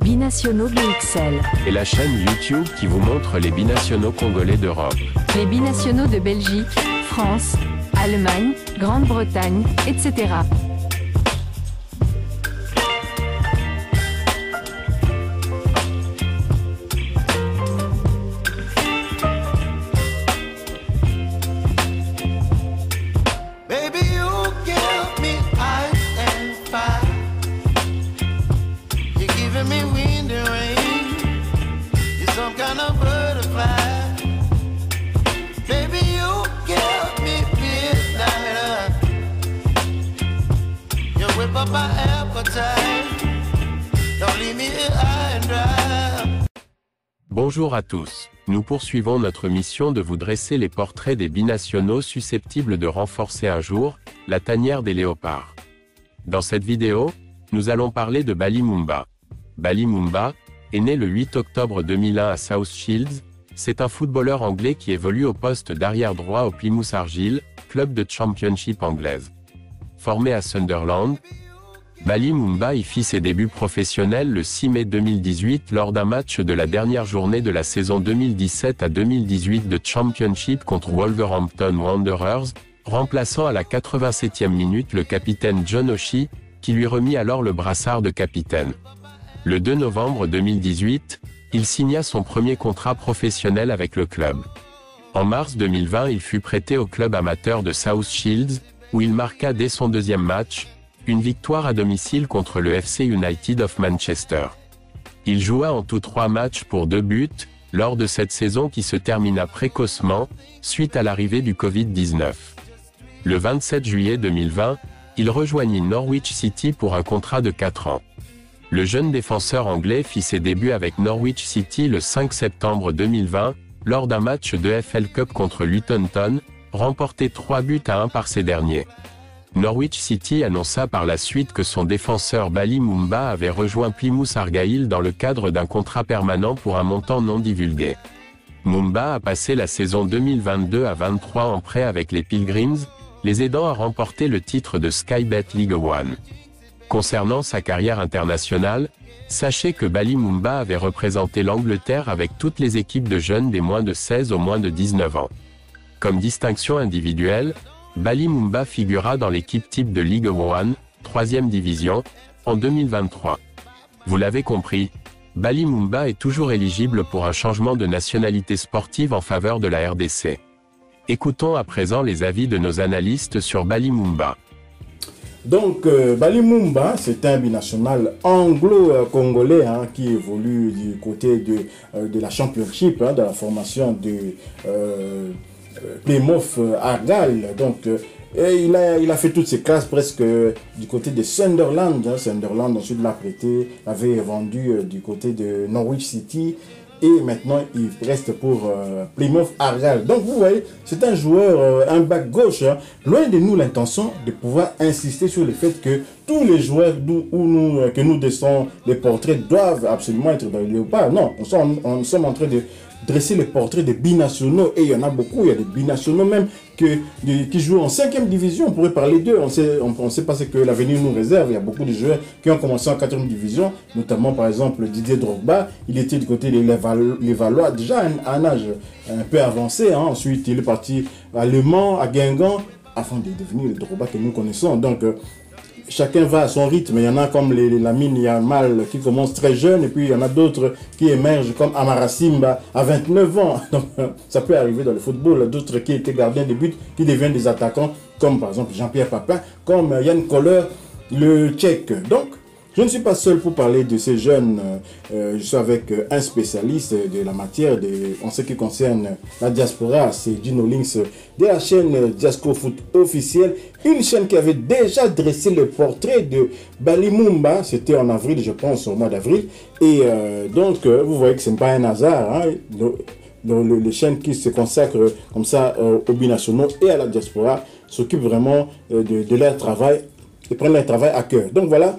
Binationaux BXL. Et la chaîne YouTube qui vous montre les binationaux congolais d'Europe. Les binationaux de Belgique, France, Allemagne, Grande-Bretagne, etc. Bonjour à tous, nous poursuivons notre mission de vous dresser les portraits des binationaux susceptibles de renforcer un jour la tanière des léopards. Dans cette vidéo, nous allons parler de Bali Mumba. Bali Mumba est né le 8 octobre 2001 à South Shields. C'est un footballeur anglais qui évolue au poste d'arrière droit au Plymouth Argyle, club de Championship anglaise. Formé à Sunderland, Bali Mumba y fit ses débuts professionnels le 6 mai 2018 lors d'un match de la dernière journée de la saison 2017 à 2018 de Championship contre Wolverhampton Wanderers, remplaçant à la 87e minute le capitaine John O'Shea, qui lui remit alors le brassard de capitaine. Le 2 novembre 2018, il signa son premier contrat professionnel avec le club. En mars 2020, il fut prêté au club amateur de South Shields, où il marqua dès son deuxième match, une victoire à domicile contre le FC United of Manchester. Il joua en tout 3 matchs pour 2 buts, lors de cette saison qui se termina précocement, suite à l'arrivée du Covid-19. Le 27 juillet 2020, il rejoignit Norwich City pour un contrat de 4 ans. Le jeune défenseur anglais fit ses débuts avec Norwich City le 5 septembre 2020, lors d'un match de FL Cup contre Luton Town, remporté 3-1 par ces derniers. Norwich City annonça par la suite que son défenseur Bali Mumba avait rejoint Plymouth Argyle dans le cadre d'un contrat permanent pour un montant non divulgué. Mumba a passé la saison 2022 à 23 en prêt avec les Pilgrims, les aidant à remporter le titre de Sky Bet League One. Concernant sa carrière internationale, sachez que Bali Mumba avait représenté l'Angleterre avec toutes les équipes de jeunes des moins de 16 aux moins de 19 ans. Comme distinction individuelle, Bali Mumba figura dans l'équipe type de League One, 3e division, en 2023. Vous l'avez compris, Bali Mumba est toujours éligible pour un changement de nationalité sportive en faveur de la RDC. Écoutons à présent les avis de nos analystes sur Bali Mumba. Donc, Bali Mumba, c'est un binational anglo-congolais qui évolue du côté de la Championship, de la formation de Plymouth Argyle. Donc, et il a fait toutes ses classes presque du côté de Sunderland. Sunderland ensuite l'a prêté, avait vendu du côté de Norwich City. Et maintenant, il reste pour Plymouth Argyle. Donc, vous voyez, c'est un joueur, un back gauche. Loin de nous l'intention de pouvoir insister sur le fait que tous les joueurs que nous descendons, les portraits doivent absolument être dans le léopard. Non, nous sommes en train de dresser le portrait des binationaux. Et il y en a beaucoup. Il y a des binationaux même qui jouent en 5e division. On pourrait parler d'eux. On sait pas ce que l'avenir nous réserve. Il y a beaucoup de joueurs qui ont commencé en 4e division. Notamment, par exemple, Didier Drogba. Il était du côté de l'Évalois, déjà à un âge un peu avancé. Ensuite, il est parti à Le Mans, à Guingamp, afin de devenir le Drogba que nous connaissons. Donc, chacun va à son rythme. Il y en a comme Lamine Yamal qui commence très jeune, et puis il y en a d'autres qui émergent comme Amara Simba à 29 ans. Donc ça peut arriver dans le football. D'autres qui étaient gardiens de but qui deviennent des attaquants, comme par exemple Jean-Pierre Papin, comme Yann Koller, le Tchèque. Donc je ne suis pas seul pour parler de ces jeunes. Je suis avec un spécialiste de la matière en ce qui concerne la diaspora. C'est Gino Links de la chaîne Diasco Foot officielle. Une chaîne qui avait déjà dressé le portrait de Bali Mumba. C'était en avril, je pense, au mois d'avril. Et donc, vous voyez que ce n'est pas un hasard. Les chaînes qui se consacrent comme ça aux binationaux et à la diaspora s'occupent vraiment de leur travail et prennent leur travail à cœur. Donc voilà.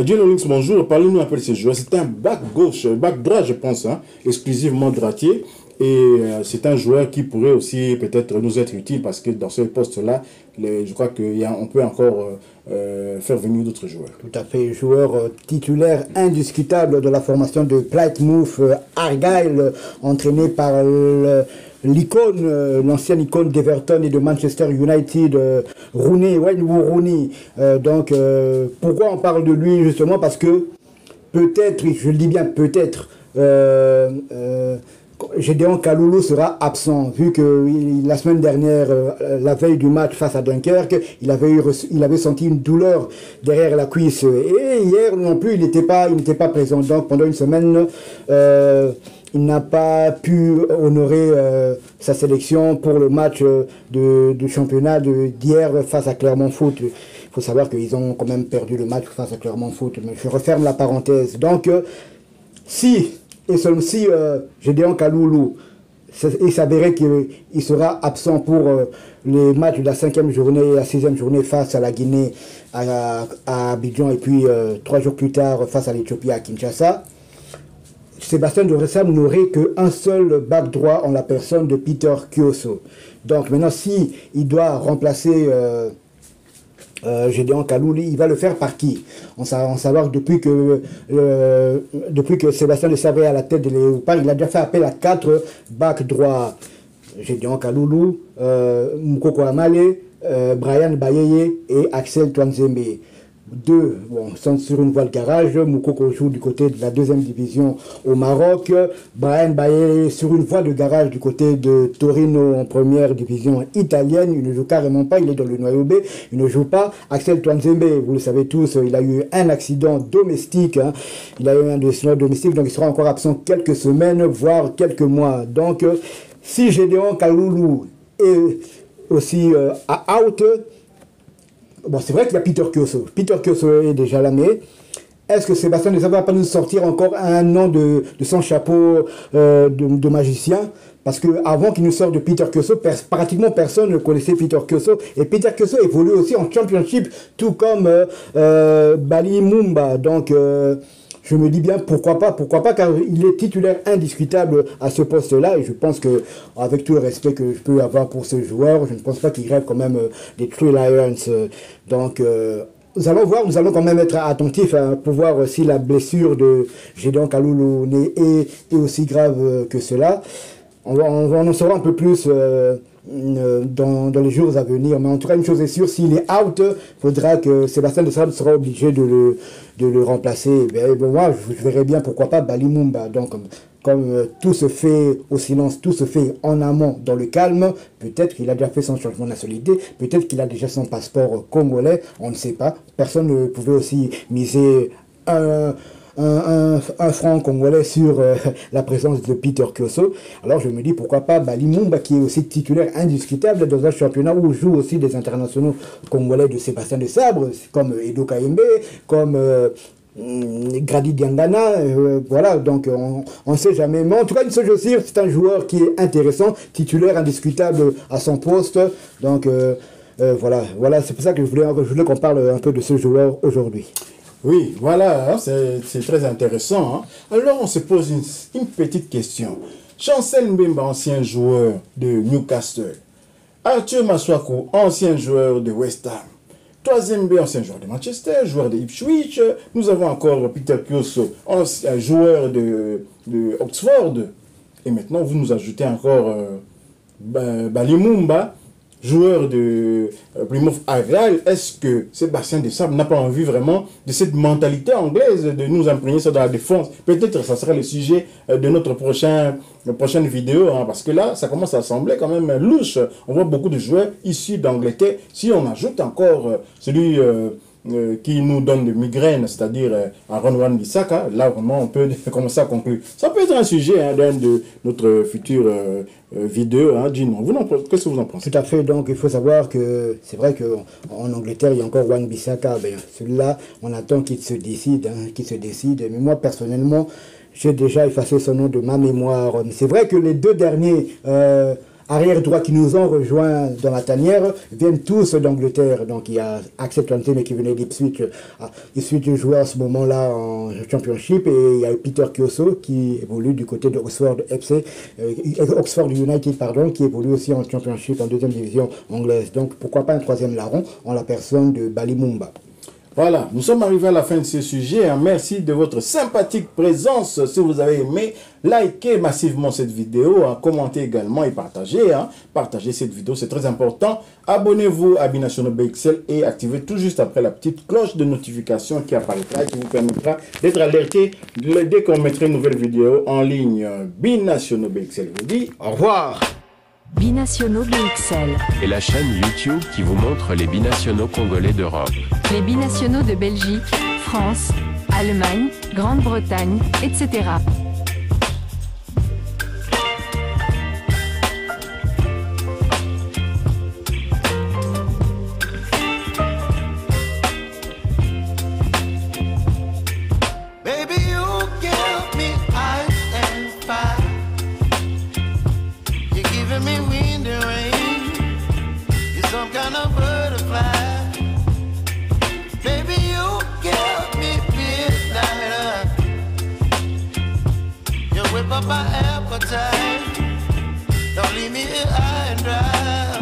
Gino Links, bonjour. Parlez-nous un peu de ce joueur. C'est un back gauche, back droit, je pense, exclusivement droitier. Et c'est un joueur qui pourrait aussi peut-être nous être utile parce que dans ce poste-là, je crois qu'on peut encore faire venir d'autres joueurs. Tout à fait, joueur titulaire indiscutable de la formation de Plymouth Argyle, entraîné par l'icône, l'ancienne icône d'Everton et de Manchester United, Wayne Rooney. Donc, pourquoi on parle de lui justement? Parce que peut-être, je le dis bien peut-être, Gédéon Kalulu sera absent, vu que la semaine dernière, la veille du match face à Dunkerque, il avait senti une douleur derrière la cuisse. Et hier non plus, il n'était pas présent. Donc pendant une semaine, il n'a pas pu honorer sa sélection pour le match de championnat d'hier face à Clermont Foot. Il faut savoir qu'ils ont quand même perdu le match face à Clermont Foot. Mais je referme la parenthèse. Donc, et seulement si Gédéon Kalulu, il s'avérait qu'il sera absent pour les matchs de la 5e journée et la 6e journée face à la Guinée à Abidjan et puis 3 jours plus tard face à l'Éthiopie à Kinshasa, Sébastien de Ressam n'aurait qu'un seul back droit en la personne de Peter Kioso. Donc maintenant, si il doit remplacer Gédéon Kalulu, il va le faire par qui? En savoir que depuis que Sébastien de Sabre est à la tête de Léopard, il a déjà fait appel à 4 backs droits. Gédéon Kalulu, Mukoko Amale, Brian Bayeye et Axel Twanzembe. 2 sont sur une voie de garage. Mukoko joue du côté de la 2e division au Maroc. Brian Baye sur une voie de garage du côté de Torino en 1re division italienne. Il ne joue carrément pas, il est dans le noyau B, il ne joue pas. Axel Twanzembe, vous le savez tous, il a eu un accident domestique. Il a eu un accident domestique, donc il sera encore absent quelques semaines, voire quelques mois. Donc, si Gédéon Kalulu est aussi à out, bon, c'est vrai qu'il y a Peter Kioso. Peter Kioso est déjà là, mais est-ce que Sébastien ne va pas nous sortir encore un nom de son chapeau de magicien? Parce qu'avant qu'il nous sorte de Peter Kioso, pratiquement personne ne connaissait Peter Kioso. Et Peter Kioso évolue aussi en Championship, tout comme Bali Mumba. Donc, je me dis bien pourquoi pas, car il est titulaire indiscutable à ce poste-là, et je pense que, avec tout le respect que je peux avoir pour ce joueur, je ne pense pas qu'il rêve quand même des Three Lions. Donc, nous allons voir, nous allons quand même être attentifs pour voir si la blessure de Gédéon Kalulu est aussi grave que cela. On en saura un peu plus dans les jours à venir, mais en tout cas, une chose est sûre, s'il est out, il faudra que Sébastien de Sabre sera obligé de le remplacer. Bon, moi, je verrais bien, pourquoi pas, Bali Mumba. Donc, comme tout se fait au silence, tout se fait en amont, dans le calme, peut-être qu'il a déjà fait son changement de nationalité, peut-être qu'il a déjà son passeport congolais, on ne sait pas. Personne ne pouvait aussi miser un franc congolais sur la présence de Peter Kioso. Alors je me dis pourquoi pas Bali Mumba, qui est aussi titulaire indiscutable dans un championnat où jouent aussi des internationaux congolais de Sébastien de Sabre, comme Edo Kayembe, comme Grady Diangana, voilà, donc on ne sait jamais. Mais en tout cas, une chose sûre, c'est un joueur qui est intéressant, titulaire indiscutable à son poste. Donc voilà, c'est pour ça que je voulais qu'on parle un peu de ce joueur aujourd'hui. Oui, voilà, c'est très intéressant. Alors, on se pose une petite question. Chancel Mbemba, ancien joueur de Newcastle. Arthur Masuaku, ancien joueur de West Ham. Twanzembe, ancien joueur de Manchester, joueur de Ipswich. Nous avons encore Peter Kioso, ancien joueur de Oxford. Et maintenant, vous nous ajoutez encore Bali Mumba, joueur de Plymouth Argyle. Est-ce que Sébastien de Sabre n'a pas envie vraiment de cette mentalité anglaise de nous imprégner ça dans la défense? Peut-être que ça sera le sujet de notre prochaine vidéo, parce que là, ça commence à sembler quand même louche. On voit beaucoup de joueurs issus d'Angleterre. Si on ajoute encore celui qui nous donne des migraines, c'est-à-dire Aaron Wan-Bissaka, là vraiment on peut commencer à conclure. Ça peut être un sujet d'un de notre future vidéo. Dis-nous, qu'est-ce que vous en pensez? Tout à fait, donc il faut savoir que c'est vrai qu'en Angleterre il y a encore Wan-Bissaka, celui-là on attend qu'il se décide, mais moi personnellement j'ai déjà effacé son nom de ma mémoire. C'est vrai que les deux derniers arrière droit qui nous ont rejoints dans la tanière viennent tous d'Angleterre. Donc il y a Axel Tuanzebe qui venait d'Ipswich. Ipswich joue à ce moment-là en Championship, et il y a Peter Kioso qui évolue du côté de Oxford FC, Oxford United pardon, qui évolue aussi en Championship en deuxième division anglaise. Donc pourquoi pas un troisième larron en la personne de Bali Mumba. Voilà, nous sommes arrivés à la fin de ce sujet. Merci de votre sympathique présence. Si vous avez aimé, likez massivement cette vidéo, commentez également et partagez. Partagez cette vidéo, c'est très important. Abonnez-vous à Binationaux BXL et activez tout juste après la petite cloche de notification qui apparaîtra et qui vous permettra d'être alerté dès qu'on mettra une nouvelle vidéo en ligne. Binationaux BXL vous dit au revoir. Binationaux BXL. Et la chaîne YouTube qui vous montre les binationaux congolais d'Europe. Les binationaux de Belgique, France, Allemagne, Grande-Bretagne, etc. Whip up my appetite. Don't leave me here high and dry.